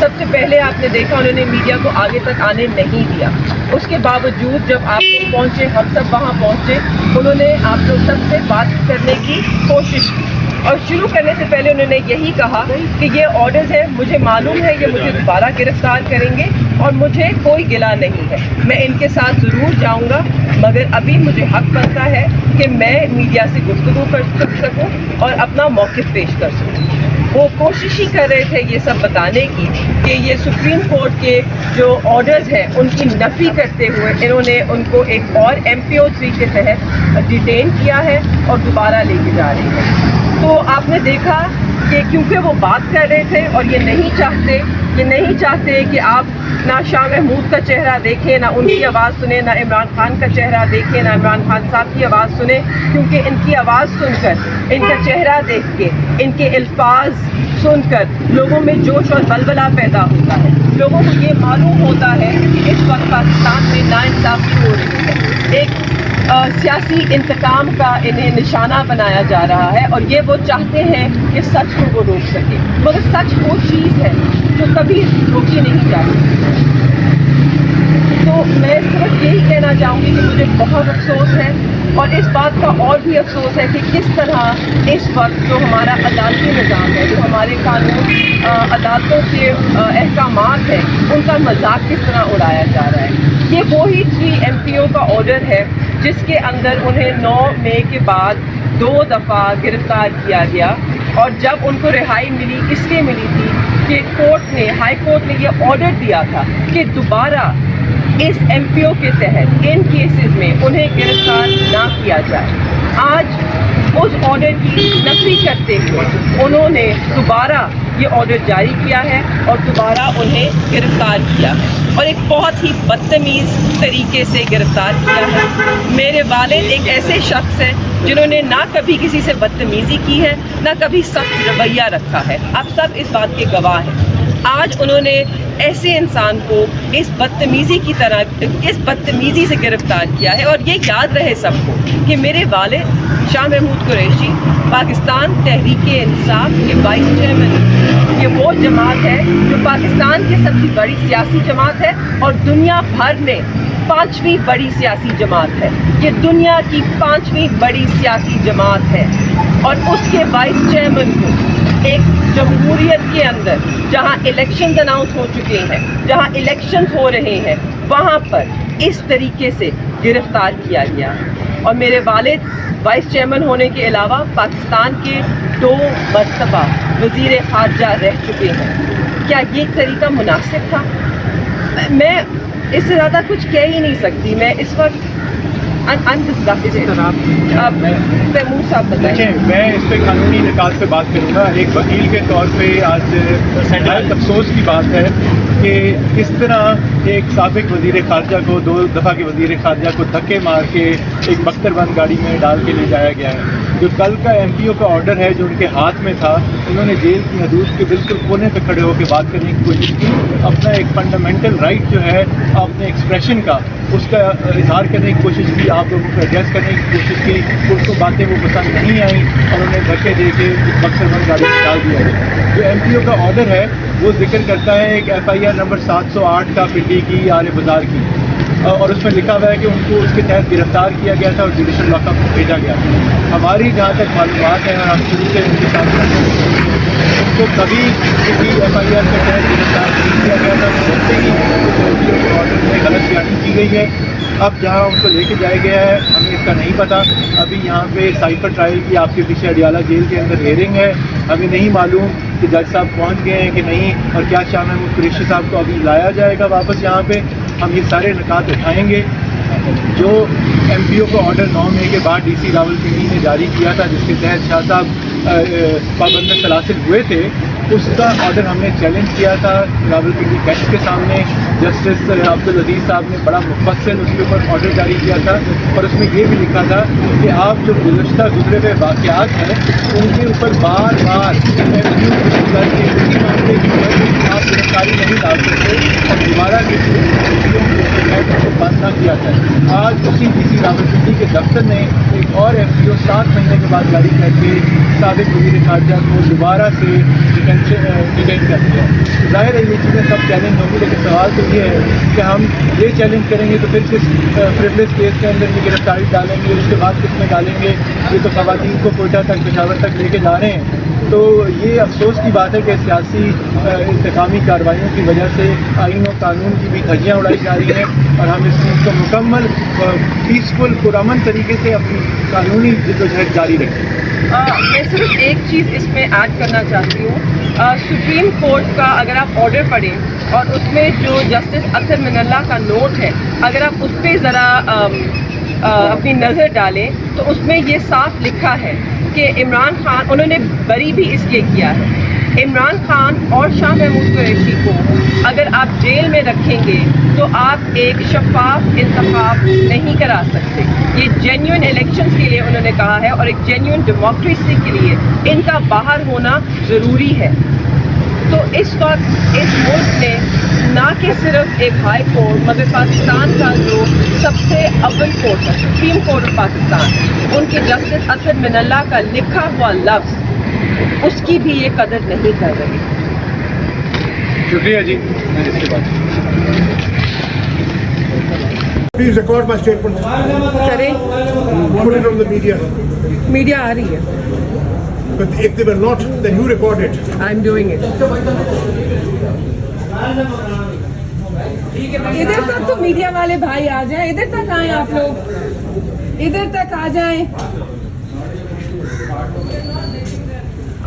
سب سے پہلے آپ نے دیکھا انہوں نے میڈیا کو آگے تک آنے نہیں دیا. اس کے باوجود جب آپ لوگ پہنچے، ہم سب وہاں پہنچے، انہوں نے آپ لوگ سب سے بات کرنے کی کوشش کی. اور شروع کرنے سے پہلے انہوں نے یہی کہا کہ یہ آرڈرز ہیں، مجھے معلوم ہے یہ مجھے دوبارہ گرفتار کریں گے اور مجھے کوئی گلہ نہیں ہے، میں ان کے ساتھ ضرور جاؤں گا، مگر ابھی مجھے حق بنتا ہے کہ میں میڈیا سے گفتگو کر سکوں اور اپنا موقف پیش کر سکوں. وہ کوشش ہی کر رہے تھے یہ سب بتانے کی کہ یہ سپریم کورٹ کے جو آرڈرز ہیں ان کی نفی کرتے ہوئے انہوں نے ان کو ایک اور MPO3 کے تحت ڈیٹین کیا ہے اور دوبارہ لے کے جا رہے ہیں. تو آپ نے دیکھا کہ کیونکہ وہ بات کر رہے تھے اور یہ نہیں چاہتے کہ آپ نہ شاہ محمود کا چہرہ دیکھیں، نہ ان کی آواز سنیں، نہ عمران خان کا چہرہ دیکھیں، نہ عمران خان صاحب کی آواز سنیں، کیونکہ ان کی آواز سن کر، ان کا چہرہ دیکھ کے، ان کے الفاظ سن کر لوگوں میں جوش اور بلبلہ پیدا ہوتا ہے. لوگوں کو یہ معلوم ہوتا ہے کہ اس وقت پاکستان میں ناانصافی ہو رہی ہے. ایک سیاسی انتقام کا انہیں نشانہ بنایا جا رہا ہے اور یہ وہ چاہتے ہیں کہ سچ کو وہ روک سکے، مگر سچ وہ چیز ہے جو کبھی روکی نہیں جا سکتی. تو میں صرف یہی کہنا چاہوں گی کہ مجھے بہت افسوس ہے، اور اس بات کا اور بھی افسوس ہے کہ کس طرح اس وقت جو ہمارا عدالتی نظام ہے، جو ہمارے قانون عدالتوں کے احکامات ہیں، ان کا مذاق کس طرح اڑایا جا رہا ہے. یہ وہی 3 MPO کا آرڈر ہے جس کے اندر انہیں 9 مئی کے بعد 2 دفعہ گرفتار کیا گیا، اور جب ان کو رہائی ملی اس لیے ملی تھی کہ ہائی کورٹ نے یہ آرڈر دیا تھا کہ دوبارہ اس MPO کے تحت ان کیسز میں انہیں گرفتار نہ کیا جائے. آج اس آرڈر کی نفی کرتے ہوئے انہوں نے دوبارہ یہ آرڈر جاری کیا ہے اور دوبارہ انہیں گرفتار کیا ہے، اور ایک بہت ہی بدتمیز طریقے سے گرفتار کیا ہے. میرے والد ایک ایسے شخص ہیں جنہوں نے نہ کبھی کسی سے بدتمیزی کی ہے، نہ کبھی سخت رویہ رکھا ہے. آپ سب اس بات کے گواہ ہیں. آج انہوں نے ایسے انسان کو اس بدتمیزی سے گرفتار کیا ہے. اور یہ یاد رہے سب کو کہ میرے والد شاہ محمود قریشی پاکستان تحریک انصاف کے وائس چیئرمین. یہ وہ جماعت ہے جو پاکستان کی سب سے بڑی سیاسی جماعت ہے اور دنیا بھر میں 5ویں بڑی سیاسی جماعت ہے. یہ دنیا کی 5ویں بڑی سیاسی جماعت ہے، اور اس کے وائس چیئرمین کو ایک جمہوریت کے اندر جہاں الیکشنز اناؤنس ہو چکے ہیں، جہاں الیکشنز ہو رہے ہیں، وہاں پر اس طریقے سے گرفتار کیا گیا. اور میرے والد وائس چیئرمین ہونے کے علاوہ پاکستان کے 2 مرتبہ وزیر خارجہ رہ چکے ہیں. کیا یہ طریقہ مناسب تھا؟ میں اس سے زیادہ کچھ کہہ ہی نہیں سکتی. میں اس وقت محمود صاحب بتائیں. میں اس پہ قانونی نکات پہ بات کروں گا. ایک وکیل کے طور پہ آج نہایت افسوس کی بات ہے کہ کس طرح ایک سابق وزیر خارجہ کو 2 دفعہ کے وزیر خارجہ کو دھکے مار کے ایک بختر بند گاڑی میں ڈال کے لے جایا گیا ہے. جو کل کا MPO کا آرڈر ہے جو ان کے ہاتھ میں تھا، انہوں نے جیل کی حدود کے بالکل کونے پہ کھڑے ہو کے بات کرنے کی کوشش کی. اپنا ایک فنڈامنٹل رائٹ جو ہے اپنے ایکسپریشن کا، اس کا اظہار کرنے کی کوشش کی، آپ لوگوں کو ایڈریس کرنے کی کوشش کی. ان کو باتیں وہ پسند نہیں آئیں اور انہیں دھکے دے کے بکسر بند گاڑی میں ڈال دیا ہے. جو MPO کا آرڈر ہے وہ ذکر کرتا ہے ایک FIR نمبر 708 کا پنڈی کی آر بازار کی، اور اس میں لکھا ہوا ہے کہ ان کو اس کے تحت گرفتار کیا گیا تھا اور جوڈیشل لاک اپ بھیجا گیا تھا. ہماری جہاں تک معلومات ہیں اور ہم شروع سے ان کے ساتھ ان کو کبھی کسی FIR کے تحت گرفتار نہیں کیا گیا تھا. سنتے ہی MPO کے آرڈر میں غلط بیانی کی گئی ہے. اب جہاں ان کو لے کے جایا گیا ہے ہمیں اس کا نہیں پتہ. ابھی یہاں پہ سائفر ٹرائل کی آپ کے پیچھے اڈیالہ جیل کے اندر ہیئرنگ ہے. ہمیں نہیں معلوم کہ جج صاحب پہنچ گئے ہیں کہ نہیں، اور کیا شاہ محمود قریشی صاحب کو ابھی لایا جائے گا واپس یہاں پہ. ہم یہ سارے نکات اٹھائیں گے. جو MPO کو آرڈر 9 مئی کے بعد DC راولپنڈی نے جاری کیا تھا، جس کے تحت شاہ صاحب پابند سلاسل ہوئے تھے، اس کا آرڈر ہم نے چیلنج کیا تھا راولپنڈی بینچ کے سامنے. جسٹس عبدالعزیز صاحب نے بڑا مفصل اس کے اوپر آرڈر جاری کیا تھا، اور اس میں یہ بھی لکھا تھا کہ آپ جو گزشتہ گزرے ہوئے واقعات ہیں ان کے اوپر بار بار MPO کر کے اسی معاملے کی وجہ سے آپ گرفتاری نہیں ڈال سکتے، اور دوبارہ کسی کو بند نہ کیا ہے. آج اسی ڈی سی راولپنڈی کے دفتر نے ایک اور FPO 7 مہینے کے بعد جاری کر کے سابق وزیر خارجہ کو دوبارہ سے ڈیٹین کر دیا. ظاہر ہے یہ چیزیں سب چیلنج ہوں گی، لیکن سوال تو یہ ہے کہ ہم یہ چیلنج کریں گے تو پھر کس پریولیج کیس کے اندر یہ گرفتاری ڈالیں گے، اس کے بعد کس میں ڈالیں گے. یہ تو خواتین کو کوئٹہ تک، پشاور تک لے کے جا رہے ہیں. تو یہ افسوس کی بات ہے کہ سیاسی انتقامی کارروائیوں کی وجہ سے آئین و قانون کی بھی دھجیاں اڑائی جا رہی ہیں، اور ہم اس چیز کو مکمل پیسفل پرامن طریقے سے اپنی قانونی جدوجہد جاری رکھیں. میں صرف ایک چیز اس میں ایڈ کرنا چاہتی ہوں. سپریم کورٹ کا اگر آپ آرڈر پڑھیں اور اس میں جو جسٹس اطہر من اللہ کا نوٹ ہے، اگر آپ اس پہ ذرا اپنی نظر ڈالیں تو اس میں یہ صاف لکھا ہے کہ عمران خان، انہوں نے بری بھی اس لیے کیا ہے، عمران خان اور شاہ محمود قریشی کو اگر آپ جیل میں رکھیں گے تو آپ ایک شفاف انتخاب نہیں کرا سکتے. یہ جینیون الیکشنز کے لیے انہوں نے کہا ہے، اور ایک جینیون ڈیموکریسی کے لیے ان کا باہر ہونا ضروری ہے. تو اس وقت اس ملک نے نہ کہ صرف ایک ہائی کورٹ مگر پاکستان کا جو سب سے اول کورٹ ہے، سپریم کورٹ آف پاکستان، ان کے جسٹس اطہر من اللہ کا لکھا ہوا لفظ، اس کی بھی یہ قدر نہیں کر رہی. شکریہ جی. میں اس کے بعد Please record my statement. کریں. Put it on the media. Media آ رہی ہے. But if they were not, then you record it. I am doing it. ادھر تک تو میڈیا والے بھائی آ جائیں، ادھر تک آئیں، آپ لوگ ادھر تک آ جائیں.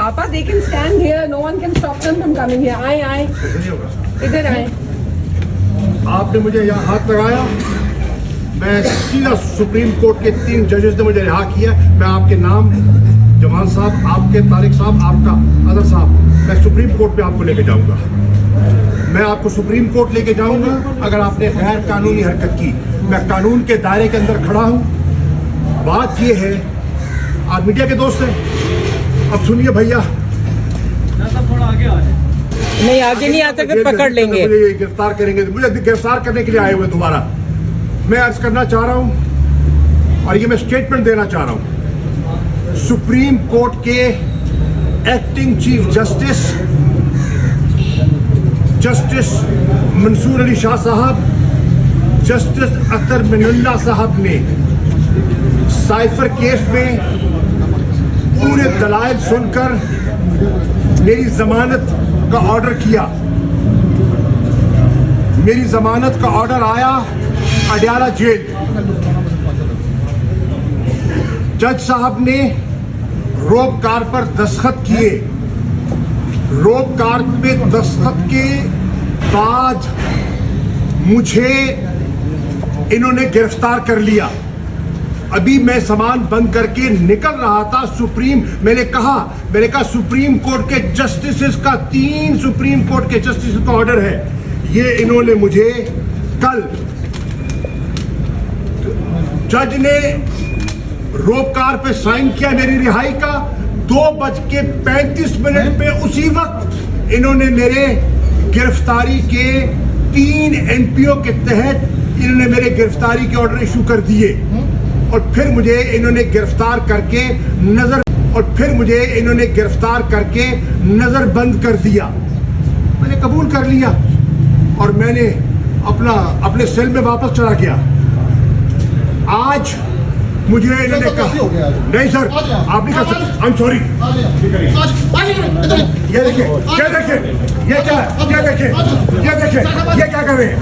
آپا they can stand here, no one can stop them from coming here. آئیں آئیں ادھر آئیں. آپ نے مجھے یہاں ہاتھ لگایا، میں سیدھا سپریم کورٹ کے 3 ججز نے مجھے رہا کیا. میں آپ کے نام، جمال صاحب، آپ کے طارق صاحب، آپ کا اظہر صاحب، میں سپریم کورٹ پہ آپ کو لے کے جاؤں گا. میں آپ کو سپریم کورٹ لے کے جاؤں گا اگر آپ نے غیر قانونی حرکت کی. میں قانون کے دائرے کے اندر کھڑا ہوں. بات یہ ہے، آپ میڈیا کے دوست ہیں، اب سنیے بھیا. نہیں آگے نہیں آتا کہ پکڑ لیں گے. مجھے گرفتار کریں گے، مجھے گرفتار کرنے کے لیے آئے ہوئے دوبارہ. میں عرض کرنا چاہ رہا ہوں اور یہ میں اسٹیٹمنٹ دینا چاہ رہا ہوں. سپریم کورٹ کے ایکٹنگ چیف جسٹس جسٹس منصور علی شاہ صاحب، جسٹس اطہر من اللہ صاحب نے سائفر کیس میں پورے دلائل سن کر میری ضمانت کا آرڈر کیا. میری ضمانت کا آرڈر آیا اڈیالہ جیل. جج صاحب نے روپ کار پر دستخط کیے. روپ کار پہ دستخط کے بعد مجھے انہوں نے گرفتار کر لیا. ابھی میں سامان بند کر کے نکل رہا تھا. میں نے کہا سپریم کورٹ کے جسٹسز کا 3 سپریم کورٹ کے جسٹسز کا آرڈر ہے. یہ انہوں نے مجھے کل جج نے روپ کار پہ سائن کیا میری رہائی کا. 2:35 پہ اسی وقت انہوں نے میرے گرفتاری کے 3 NPO کے تحت انہوں نے میرے گرفتاری کے آرڈر ایشو کر دیے. اور پھر مجھے انہوں نے گرفتار کر کے نظر بند کر دیا. میں نے قبول کر لیا اور میں نے اپنے سیل میں واپس چلا گیا. آج مجھے انہوں نے کہا نہیں سر آپ نہیں کر سکتے. I am sorry. یہ دیکھیں یہ کیا ہے، یہ دیکھیں یہ کیا کر رہے ہیں،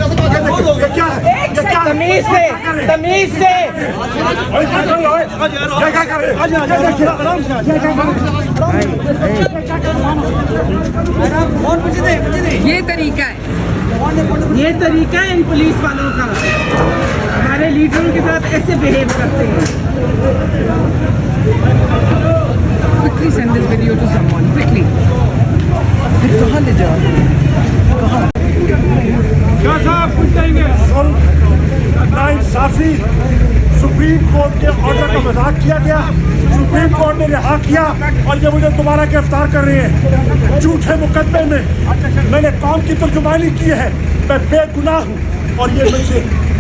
یہ کیا ہے، تمیز سے یہ کیا کر رہے ہیں. یہ طریقہ ہے ان پولیس والوں کا. ہمارے لیڈروں کے ساتھ ایسے بہیو کرتے ہیں. Quickly send this video to someone. Quickly. کہاں لے جاؤ؟ کیا صاحب کچھ کہیں گے؟ ناانصافی، سپریم کورٹ کے آرڈر کا مذاق کیا گیا. سپریم کورٹ نے رہا کیا اور یہ مجھے دوبارہ گرفتار کر رہے ہیں جھوٹے مقدمے میں. میں نے قوم کی ترجمانی کی ہے، میں بے گناہ ہوں اور یہ مجھ سے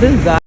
This guy